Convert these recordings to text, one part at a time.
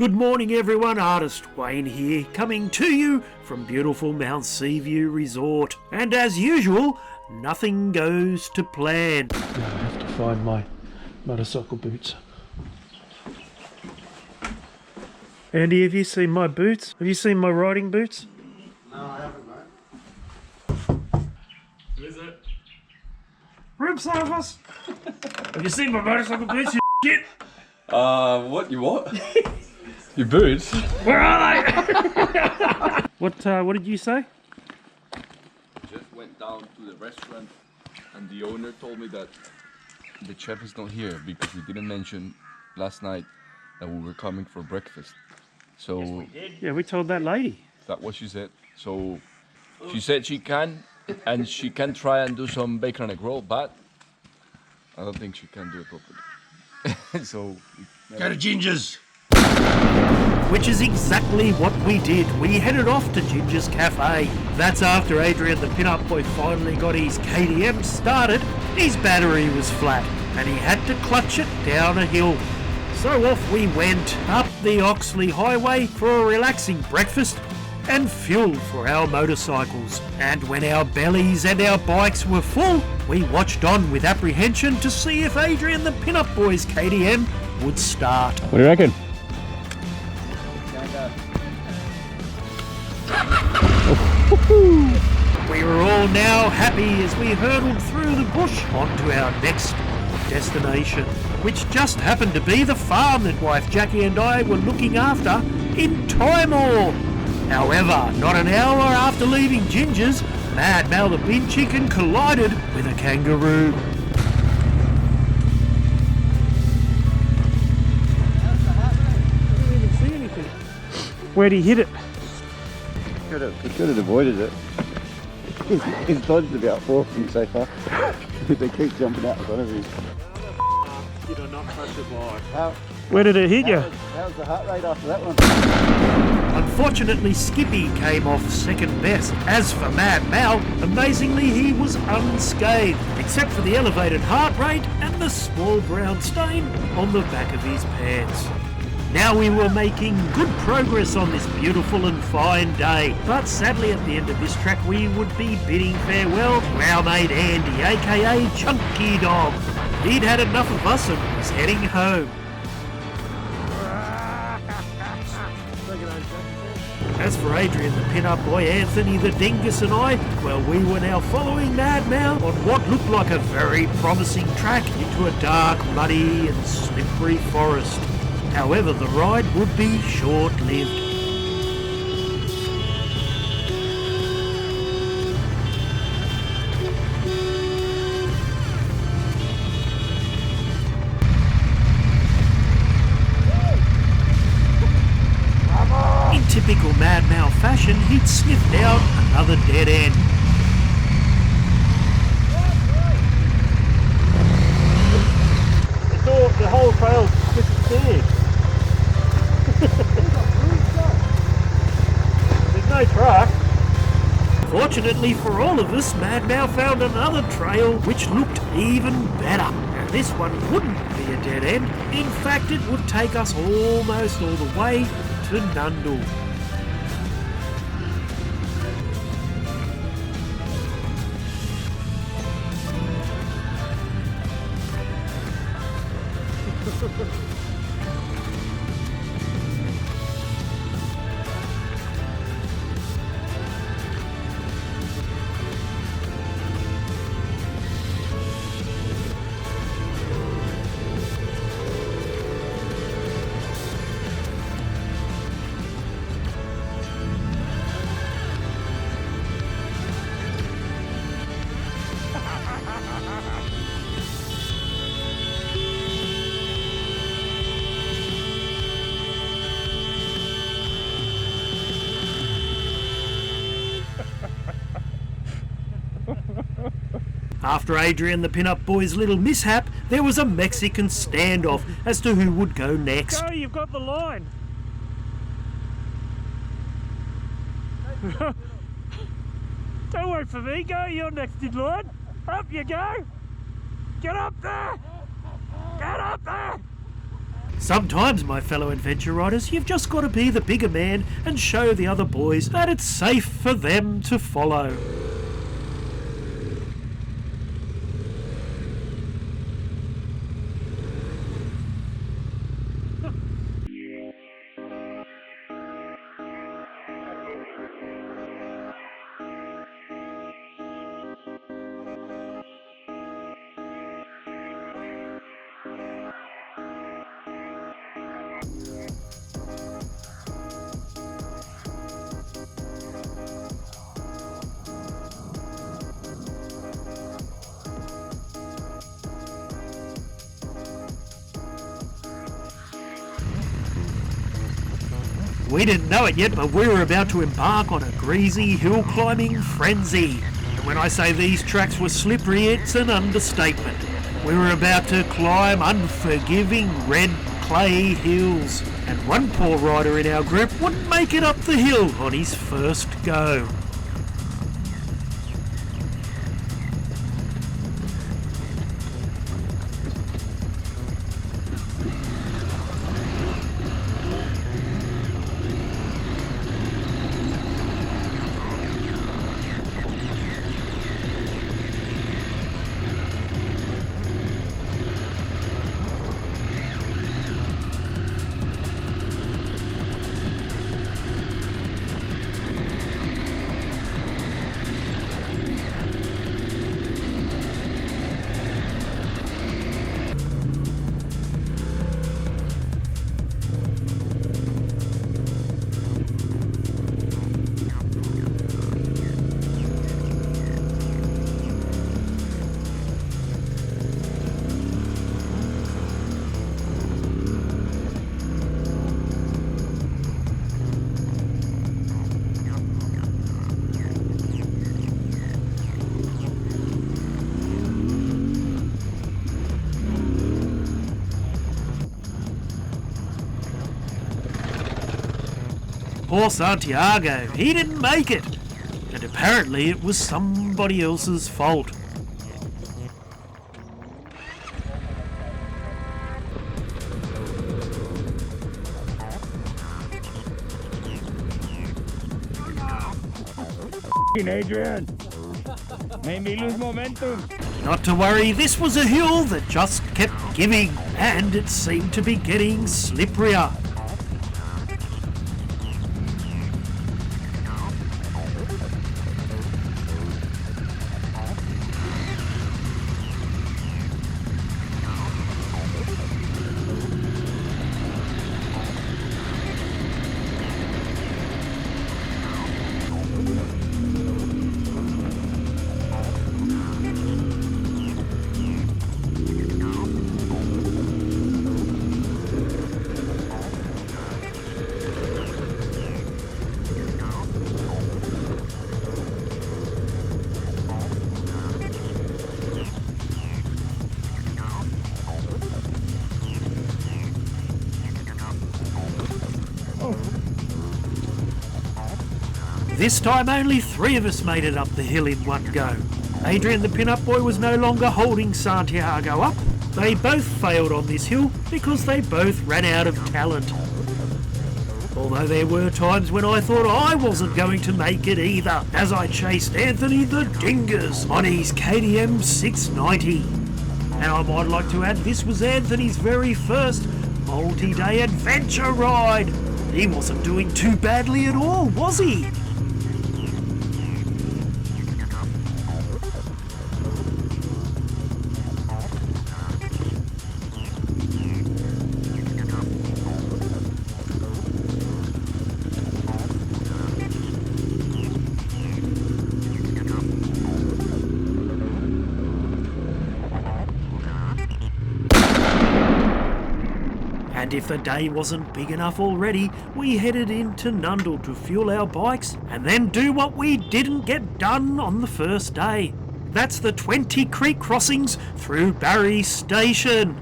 Good morning everyone, Artist Wayne here, coming to you from beautiful Mount Seaview Resort. And as usual, nothing goes to plan. Now I have to find my motorcycle boots. Andy, have you seen my boots? Have you seen my riding boots? No, I haven't, mate. Who is it? Room service! Have you seen my motorcycle boots, you shit? What? You what? Your boots? Where are they? What did you say? Just went down to the restaurant and the owner told me that the chef is not here because we didn't mention last night that we were coming for breakfast. So yes, we did. Yeah, we told that lady. That's what she said. So she said she can, and she can try and do some bacon and egg roll, but I don't think she can do it properly. So go to Ginger's. Which is exactly what we did. We headed off to Ginger's Cafe. That's after Adrian the pin-up boy finally got his KTM started. His battery was flat and he had to clutch it down a hill. So off we went up the Oxley Highway for a relaxing breakfast and fuel for our motorcycles. And when our bellies and our bikes were full, we watched on with apprehension to see if Adrian the pin-up boy's KTM would start. What do you reckon? We were all now happy as we hurtled through the bush onto our next destination, which just happened to be the farm that wife Jackie and I were looking after in Timor. However, not an hour after leaving Ginger's, Mad Mal the bin chicken collided with a kangaroo. Didn't even see anything. Where'd he hit it? He could have avoided it. He's dodged about 4 of them so far. They keep jumping out in front of him. Did I not crush your bike? Where did it hit you? How was the heart rate after that one? Unfortunately, Skippy came off second best. As for Mad Mal, amazingly he was unscathed, except for the elevated heart rate and the small brown stain on the back of his pants. Now we were making good progress on this beautiful and fine day, but sadly at the end of this track we would be bidding farewell to our mate Andy, aka Chunky Dog. He'd had enough of us and was heading home. As for Adrian the pin-up boy, Anthony the dingus and I, well, we were now following Mad Mal on what looked like a very promising track into a dark, muddy and slippery forest. However, the ride would be short-lived. In typical Mad Mal fashion, he'd sniffed out another dead end. The whole trail disappeared. There's no truck. Fortunately for all of us, Mad Mal found another trail which looked even better. And this one wouldn't be a dead end. In fact, it would take us almost all the way to Nundle. After Adrian the pin-up boy's little mishap, there was a Mexican standoff as to who would go next. Go, you've got the line. Don't wait for me, go, you're next in line. Up you go. Get up there. Get up there. Sometimes, my fellow adventure riders, you've just got to be the bigger man and show the other boys that it's safe for them to follow. We didn't know it yet, but we were about to embark on a greasy hill climbing frenzy. And when I say these tracks were slippery, it's an understatement. We were about to climb unforgiving red clay hills, and one poor rider in our group wouldn't make it up the hill on his first go. Poor Santiago, he didn't make it. And apparently it was somebody else's fault. Adrian, made me lose momentum. Not to worry, this was a hill that just kept giving, and it seemed to be getting slipperier. This time only 3 of us made it up the hill in one go. Adrian the pin-up boy was no longer holding Santiago up. They both failed on this hill because they both ran out of talent. Although there were times when I thought I wasn't going to make it either, as I chased Anthony the Dingus on his KTM 690. And I might like to add, this was Anthony's very first multi-day adventure ride. He wasn't doing too badly at all, was he? And if the day wasn't big enough already, we headed into Nundle to fuel our bikes and then do what we didn't get done on the first day. That's the 20 creek crossings through Barry Station.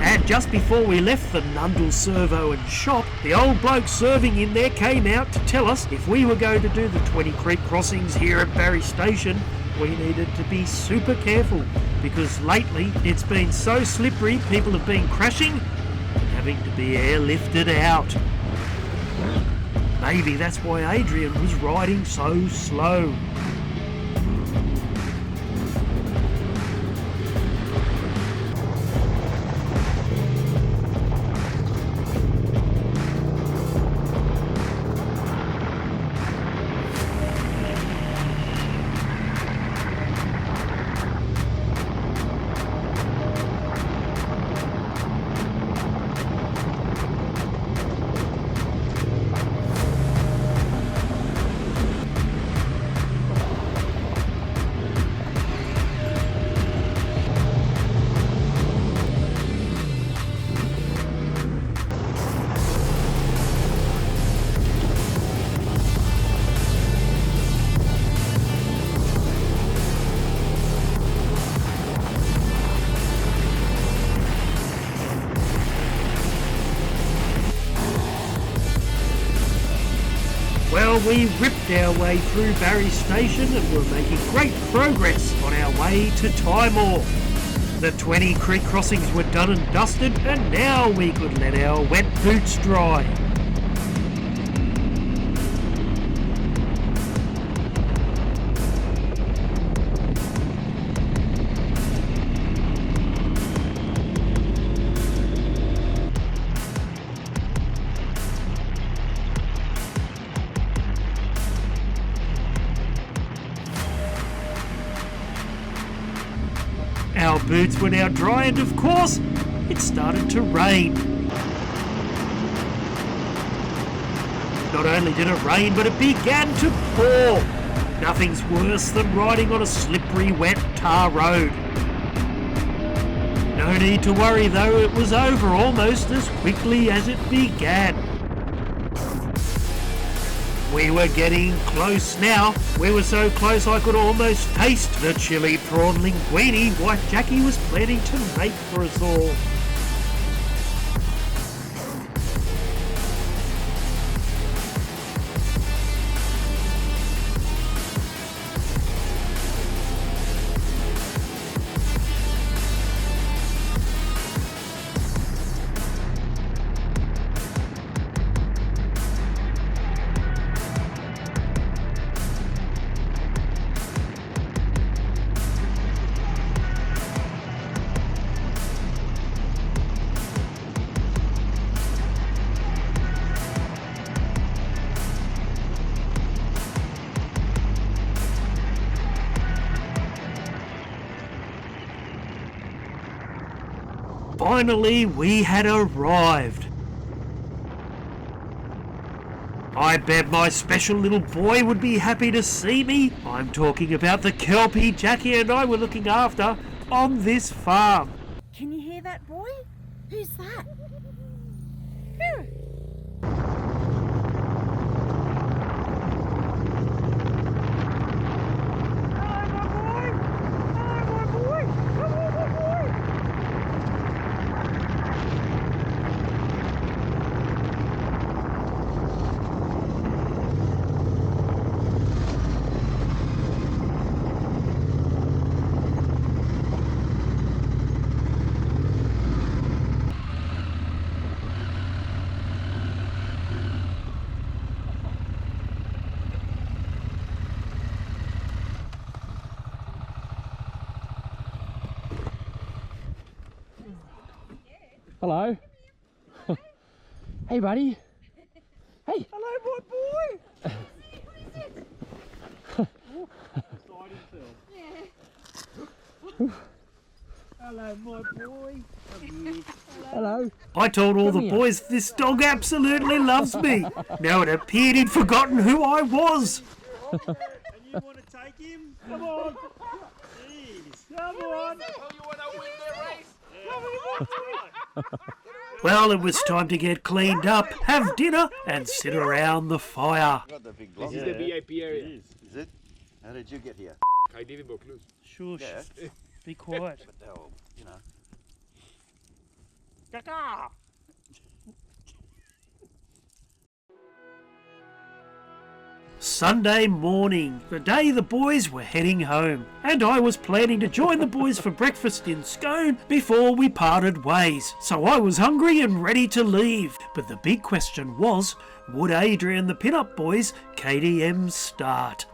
And just before we left the Nundle servo and shop, the old bloke serving in there came out to tell us if we were going to do the 20 creek crossings here at Barry Station, we needed to be super careful because lately it's been so slippery people have been crashing and having to be airlifted out. Maybe that's why Adrian was riding so slow. Well, we ripped our way through Barry Station and were making great progress on our way to Timor. The 20 creek crossings were done and dusted, and now we could let our wet boots dry. Our boots were now dry and of course, it started to rain. Not only did it rain, but it began to pour. Nothing's worse than riding on a slippery, wet tar road. No need to worry though, it was over almost as quickly as it began. We were getting close now. We were so close I could almost taste the chili prawn linguine White Jackie was planning to make for us all. Finally, we had arrived. I bet my special little boy would be happy to see me. I'm talking about the Kelpie Jackie and I were looking after on this farm. Can you hear that, boy? Who's that? Hello. Hey, buddy. Hey. Hello, my boy! Hello, my boy. Hello. I told all Come the here. boys this dog absolutely loves me. Now it appeared he'd forgotten who I was. And you want to take him? Come on. Jeez. Come on. Well, it was time to get cleaned up, have dinner, and sit around the fire. Got the big This block. is the VIP area. Is it? How did you get here? I didn't Vaucluse. Shush. Yeah. Be quiet. But they'll, you know. Sunday morning, the day the boys were heading home, and I was planning to join the boys for breakfast in Scone before we parted ways. So I was hungry and ready to leave. But the big question was, would Adrian the Pin-Up Boys KTM start?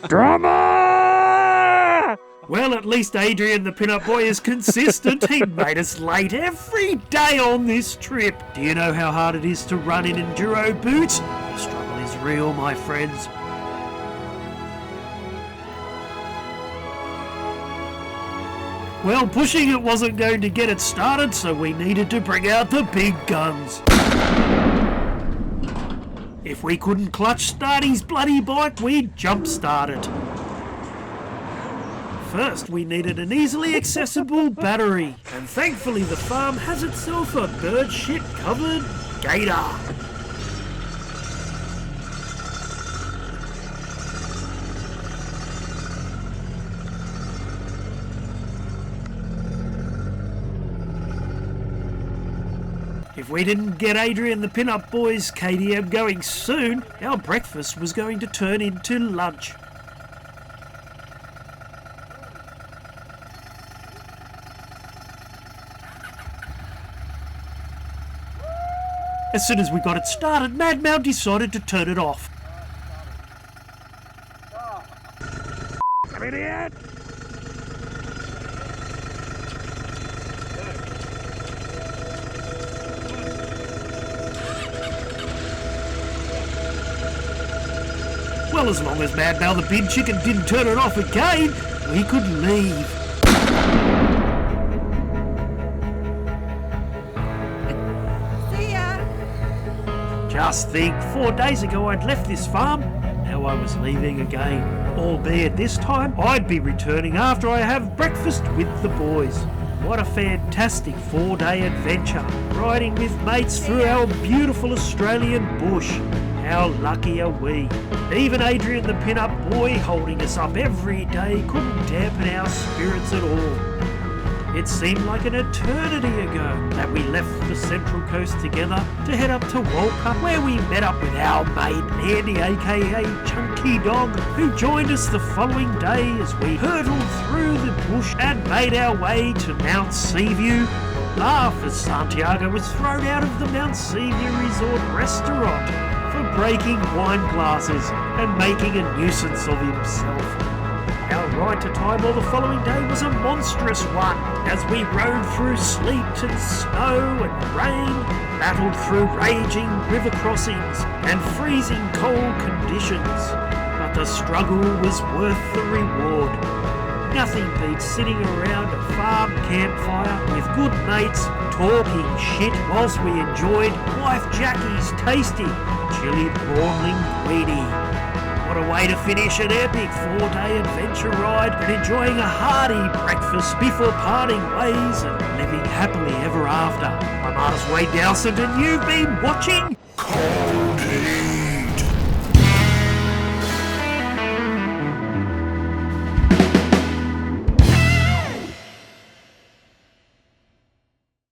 Drama! Well, at least Adrian the Pin-Up Boy is consistent. He made us late every day on this trip. Do you know how hard it is to run in enduro boots? The struggle is real, my friends. Well, pushing it wasn't going to get it started, so we needed to bring out the big guns. If we couldn't clutch start his bloody bike, we'd jump-start it. First, we needed an easily accessible battery, and thankfully the farm has itself a bird shit covered gator. If we didn't get Adrian the Pin-Up Boys KTM going soon, our breakfast was going to turn into lunch. As soon as we got it started, Mad Mount decided to turn it off. Idiot! Well, as long as Mad Mal the Big Chicken didn't turn it off again, we could leave. See ya. Just think, 4 days ago I'd left this farm, and now I was leaving again. Albeit this time, I'd be returning after I have breakfast with the boys. What a fantastic 4-day adventure, riding with mates through our beautiful Australian bush. How lucky are we? Even Adrian the Pin-Up Boy holding us up every day couldn't dampen our spirits at all. It seemed like an eternity ago that we left the Central Coast together to head up to Walcup, where we met up with our mate Andy aka Chunky Dog, who joined us the following day as we hurtled through the bush and made our way to Mount Seaview. Laugh as Santiago was thrown out of the Mount Seaview Resort restaurant for breaking wine glasses and making a nuisance of himself. Our ride to Timor the following day was a monstrous one, as we rode through sleet and snow and rain, battled through raging river crossings and freezing cold conditions. But the struggle was worth the reward. Nothing beats sitting around a farm campfire with good mates talking shit whilst we enjoyed wife Jackie's tasty chili prawn linguine. What a way to finish an epic 4-day adventure ride and enjoying a hearty breakfast before parting ways and living happily ever after. I'm artist Wade Dowson and you've been watching Cold